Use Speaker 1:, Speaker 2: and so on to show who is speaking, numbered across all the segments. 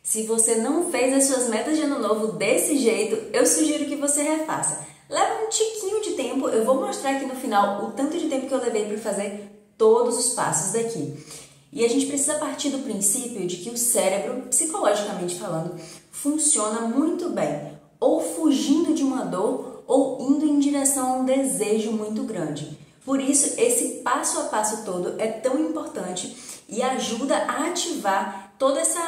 Speaker 1: Se você não fez as suas metas de ano novo desse jeito, eu sugiro que você refaça. Leva um tiquinho de tempo, eu vou mostrar aqui no final o tanto de tempo que eu levei para fazer todos os passos daqui. E a gente precisa partir do princípio de que o cérebro, psicologicamente falando, funciona muito bem, ou fugindo de uma dor, ou indo em direção a um desejo muito grande. Por isso, esse passo a passo todo é tão importante e ajuda a ativar toda essa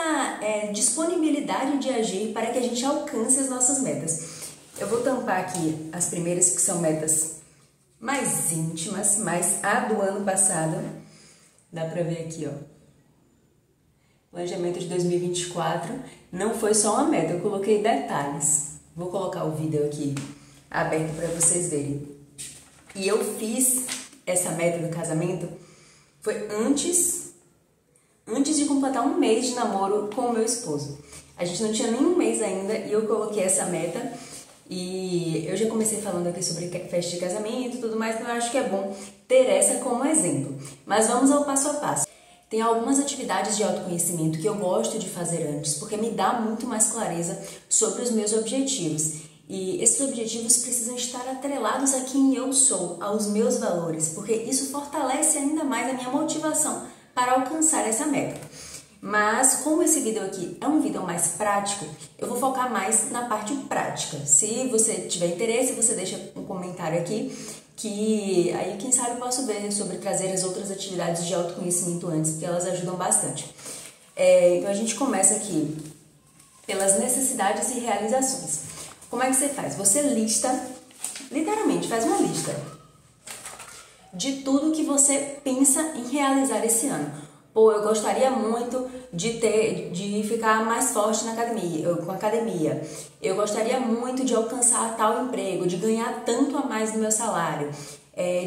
Speaker 1: disponibilidade de agir para que a gente alcance as nossas metas. Eu vou tampar aqui as primeiras, que são metas mais íntimas, mas a do ano passado. Dá pra ver aqui, ó. Planejamento de 2024 não foi só uma meta, eu coloquei detalhes. Vou colocar o vídeo aqui aberto para vocês verem. E eu fiz essa meta do casamento, foi antes de completar um mês de namoro com o meu esposo. A gente não tinha nem um mês ainda e eu coloquei essa meta. E eu já comecei falando aqui sobre festa de casamento e tudo mais, então eu acho que é bom ter essa como exemplo. Mas vamos ao passo a passo. Tem algumas atividades de autoconhecimento que eu gosto de fazer antes, porque me dá muito mais clareza sobre os meus objetivos. E esses objetivos precisam estar atrelados a quem eu sou, aos meus valores, porque isso fortalece ainda mais a minha motivação para alcançar essa meta. Mas como esse vídeo aqui é um vídeo mais prático, eu vou focar mais na parte prática. Se você tiver interesse, você deixa um comentário aqui, que aí quem sabe eu posso ver sobre trazer as outras atividades de autoconhecimento antes, que elas ajudam bastante. Então a gente começa aqui pelas necessidades e realizações. Como é que você faz? Você lista, literalmente faz uma lista de tudo que você pensa em realizar esse ano. Pô, eu gostaria muito de ficar mais forte com academia. Eu gostaria muito de alcançar tal emprego, de ganhar tanto a mais no meu salário,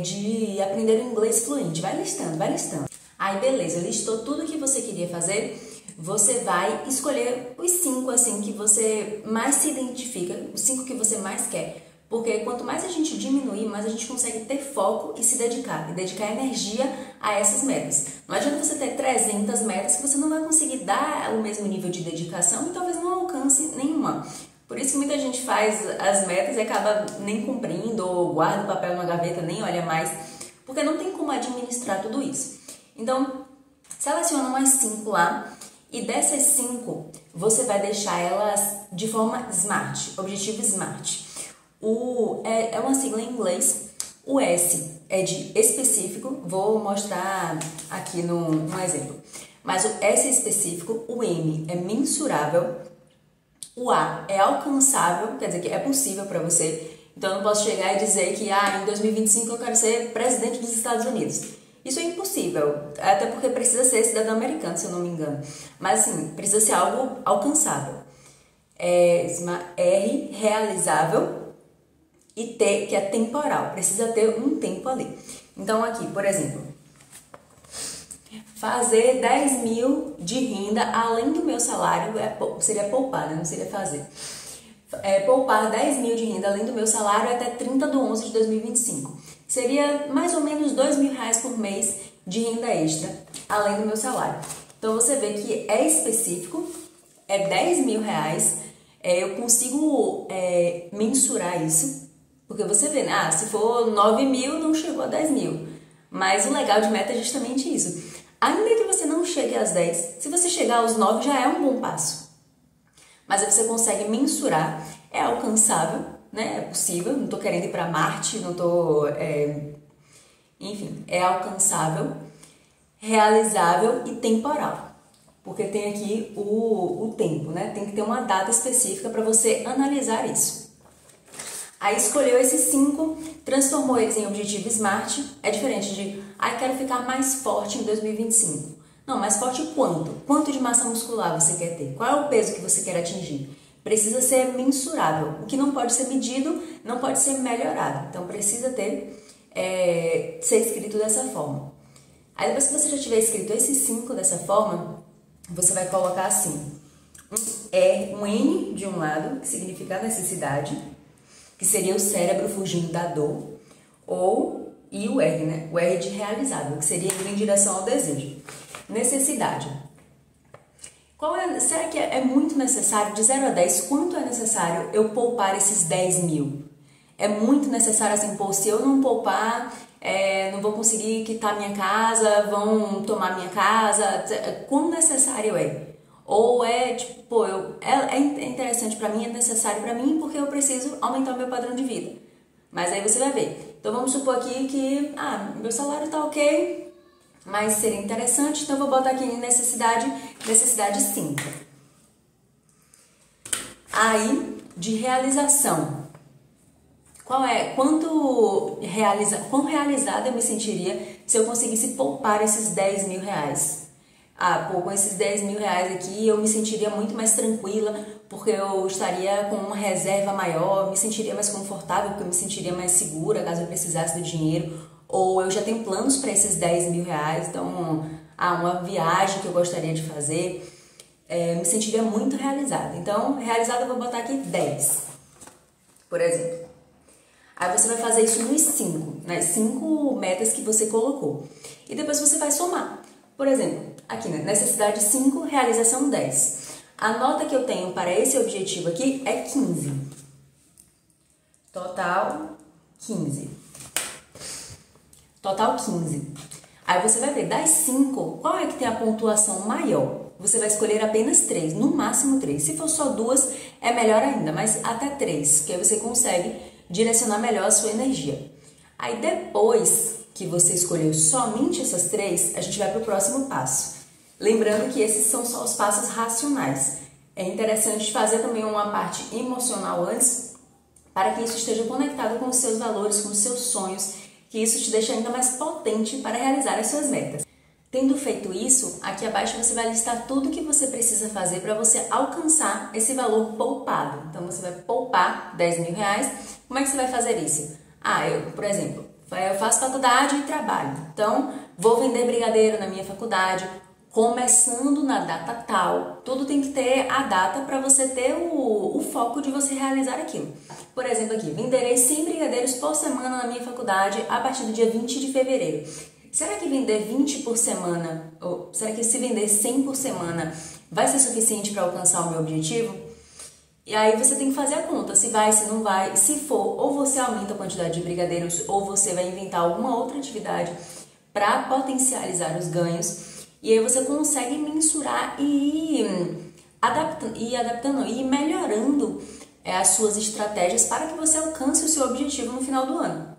Speaker 1: de aprender o inglês fluente. Vai listando, vai listando. Aí, beleza, listou tudo que você queria fazer. Você vai escolher os 5 assim que você mais se identifica, os 5 que você mais quer. Porque quanto mais a gente diminuir, mais a gente consegue ter foco e se dedicar. E dedicar energia a essas metas. Não adianta você ter 300 metas que você não vai conseguir dar o mesmo nível de dedicação e talvez não alcance nenhuma. Por isso que muita gente faz as metas e acaba nem cumprindo, ou guarda o papel na gaveta, nem olha mais. Porque não tem como administrar tudo isso. Então, seleciona umas 5 lá. E dessas 5, você vai deixar elas de forma SMART, objetivo SMART. É uma sigla em inglês. O S é de específico, vou mostrar aqui num exemplo. Mas o S é específico, o M é mensurável, o A é alcançável, quer dizer que é possível para você. Então eu não posso chegar e dizer que em 2025 eu quero ser presidente dos Estados Unidos. Isso é impossível, até porque precisa ser cidadão americano, se eu não me engano. Mas assim, precisa ser algo alcançável. R, realizável. E T, que é temporal, precisa ter um tempo ali. Então aqui, por exemplo, fazer 10 mil de renda além do meu salário, seria poupar, né? Não seria fazer. Poupar 10 mil de renda além do meu salário até 30/11/2025. Seria mais ou menos R$2.000 por mês de renda extra, além do meu salário. Então você vê que é específico, é R$10.000, eu consigo mensurar isso. Porque você vê, né? Se for 9 mil, não chegou a 10 mil. Mas o legal de meta é justamente isso. Ainda que você não chegue às 10, se você chegar aos 9 já é um bom passo. Mas aí você consegue mensurar, é alcançável, né? É possível, não tô querendo ir para Marte, não tô... enfim, é alcançável, realizável e temporal. Porque tem aqui o tempo, né? Tem que ter uma data específica para você analisar isso. Aí escolheu esses 5, transformou eles em objetivo SMART. É diferente de, quero ficar mais forte em 2025. Não, mais forte quanto? Quanto de massa muscular você quer ter? Qual é o peso que você quer atingir? Precisa ser mensurável. O que não pode ser medido, não pode ser melhorado. Então precisa ser escrito dessa forma. Aí depois que você já tiver escrito esses 5 dessa forma, você vai colocar assim, um N de um lado, que significa a necessidade, que seria o cérebro fugindo da dor, e o R, né? O R de realizável, que seria indo em direção ao desejo. Necessidade. Será que é muito necessário, de 0 a 10, quanto é necessário eu poupar esses 10 mil? É muito necessário assim, pô, se eu não poupar, não vou conseguir quitar minha casa, vão tomar minha casa, quão necessário é? Ou é, tipo, pô, é interessante pra mim, é necessário pra mim porque eu preciso aumentar o meu padrão de vida. Mas aí você vai ver. Então vamos supor aqui que, meu salário tá ok, mas seria interessante, então eu vou botar aqui em necessidade 5. Aí, de realização. Quão realizada eu me sentiria se eu conseguisse poupar esses 10 mil reais? Com esses 10 mil reais aqui eu me sentiria muito mais tranquila, porque eu estaria com uma reserva maior, me sentiria mais confortável, porque eu me sentiria mais segura caso eu precisasse do dinheiro, ou eu já tenho planos para esses 10 mil reais, então, uma viagem que eu gostaria de fazer, me sentiria muito realizada. Então, realizada eu vou botar aqui 10, por exemplo. Aí você vai fazer isso nos 5, nas 5 metas que você colocou. E depois você vai somar. Por exemplo, aqui, né? Necessidade 5, realização 10. A nota que eu tenho para esse objetivo aqui é 15. Total 15. Total 15. Aí você vai ver, das 5, qual é que tem a pontuação maior? Você vai escolher apenas 3, no máximo 3. Se for só 2, é melhor ainda, mas até 3, que aí você consegue direcionar melhor a sua energia. Aí depois que você escolheu somente essas 3, a gente vai para o próximo passo. Lembrando que esses são só os passos racionais. É interessante fazer também uma parte emocional antes, para que isso esteja conectado com os seus valores, com os seus sonhos, que isso te deixa ainda mais potente para realizar as suas metas. Tendo feito isso, aqui abaixo você vai listar tudo que você precisa fazer para você alcançar esse valor poupado. Então, você vai poupar 10 mil reais. Como é que você vai fazer isso? Por exemplo, eu faço faculdade e trabalho. Então, vou vender brigadeiro na minha faculdade, começando na data tal. Tudo tem que ter a data para você ter o foco de você realizar aquilo. Por exemplo, aqui, venderei 100 brigadeiros por semana na minha faculdade a partir do dia 20 de fevereiro. Será que vender 20 por semana, ou será que se vender 100 por semana vai ser suficiente para alcançar o meu objetivo? E aí você tem que fazer a conta, se vai, se não vai. Se for, ou você aumenta a quantidade de brigadeiros, ou você vai inventar alguma outra atividade para potencializar os ganhos. E aí você consegue mensurar e ir adaptando, e ir melhorando as suas estratégias para que você alcance o seu objetivo no final do ano.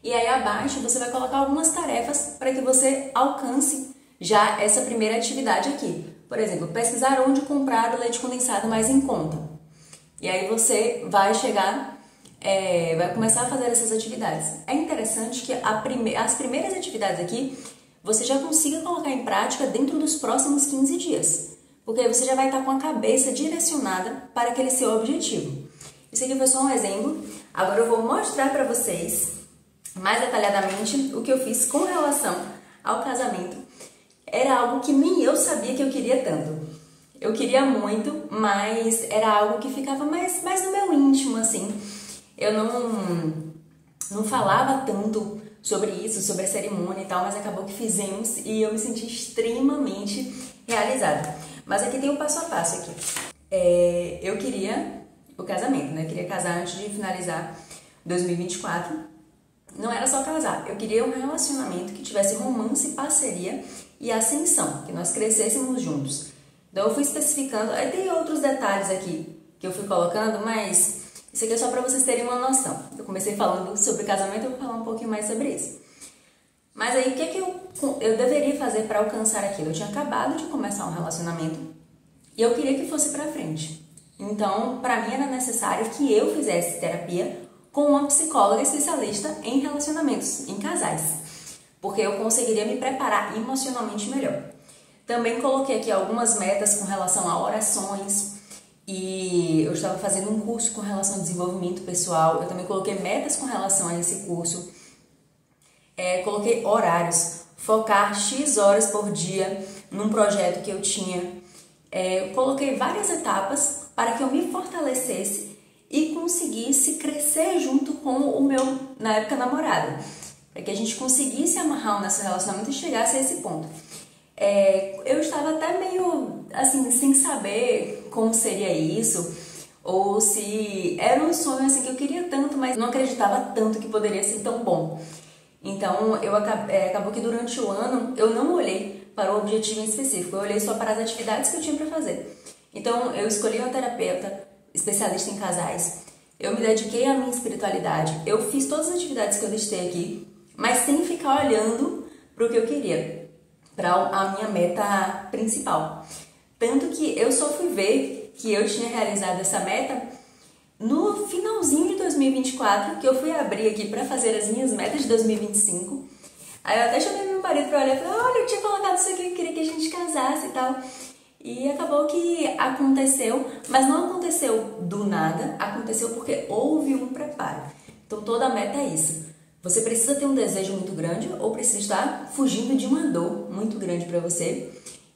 Speaker 1: E aí abaixo você vai colocar algumas tarefas para que você alcance já essa primeira atividade aqui. Por exemplo, pesquisar onde comprar o leite condensado mais em conta. E aí você vai vai começar a fazer essas atividades. É interessante que as primeiras atividades aqui você já consiga colocar em prática dentro dos próximos 15 dias. Porque aí você já vai estar com a cabeça direcionada para aquele seu objetivo. Isso aqui foi só um exemplo. Agora eu vou mostrar para vocês mais detalhadamente o que eu fiz com relação ao casamento. Era algo que nem eu sabia que eu queria tanto. Eu queria muito, mas era algo que ficava mais no meu íntimo, assim. Eu não falava tanto sobre isso, sobre a cerimônia e tal, mas acabou que fizemos e eu me senti extremamente realizada. Mas aqui tem o passo a passo aqui. Eu queria o casamento, né? Eu queria casar antes de finalizar 2024. Não era só casar, eu queria um relacionamento que tivesse romance, parceria e ascensão, que nós crescêssemos juntos. Então eu fui especificando, aí tem outros detalhes aqui que eu fui colocando, mas isso aqui é só para vocês terem uma noção. Eu comecei falando sobre casamento, eu vou falar um pouquinho mais sobre isso. Mas aí o que eu deveria fazer para alcançar aquilo? Eu tinha acabado de começar um relacionamento e eu queria que fosse para frente. Então, para mim era necessário que eu fizesse terapia com uma psicóloga especialista em relacionamentos, em casais, porque eu conseguiria me preparar emocionalmente melhor. Também coloquei aqui algumas metas com relação a orações e eu estava fazendo um curso com relação ao desenvolvimento pessoal, eu também coloquei metas com relação a esse curso, coloquei horários, focar X horas por dia num projeto que eu tinha, coloquei várias etapas para que eu me fortalecesse e conseguisse crescer junto com o meu, na época, namorado. Para que a gente conseguisse amarrar o nosso relacionamento e chegasse a esse ponto. Eu estava até meio assim, sem saber como seria isso, ou se era um sonho assim que eu queria tanto, mas não acreditava tanto que poderia ser tão bom. Então, acabou que durante o ano eu não olhei para o objetivo em específico, eu olhei só para as atividades que eu tinha para fazer. Então, eu escolhi uma terapeuta especialista em casais, eu me dediquei à minha espiritualidade, eu fiz todas as atividades que eu listei aqui, mas sem ficar olhando para o que eu queria, para a minha meta principal. Tanto que eu só fui ver que eu tinha realizado essa meta no finalzinho de 2024, que eu fui abrir aqui para fazer as minhas metas de 2025. Aí eu até chamei meu marido para olhar e falei, olha, eu tinha colocado isso aqui, eu queria que a gente casasse e tal. E acabou que aconteceu, mas não aconteceu do nada, aconteceu porque houve um preparo. Então toda meta é isso. Você precisa ter um desejo muito grande ou precisa estar fugindo de uma dor muito grande para você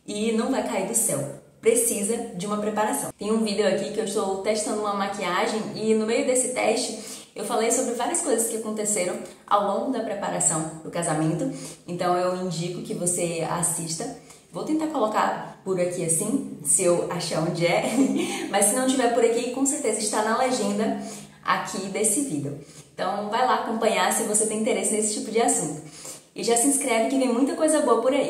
Speaker 1: e não vai cair do céu. Precisa de uma preparação. Tem um vídeo aqui que eu estou testando uma maquiagem e no meio desse teste eu falei sobre várias coisas que aconteceram ao longo da preparação do casamento. Então eu indico que você assista. Vou tentar colocar por aqui assim, se eu achar onde é, mas se não tiver por aqui, com certeza está na legenda aqui desse vídeo. Então vai lá acompanhar se você tem interesse nesse tipo de assunto. E já se inscreve que vem muita coisa boa por aí.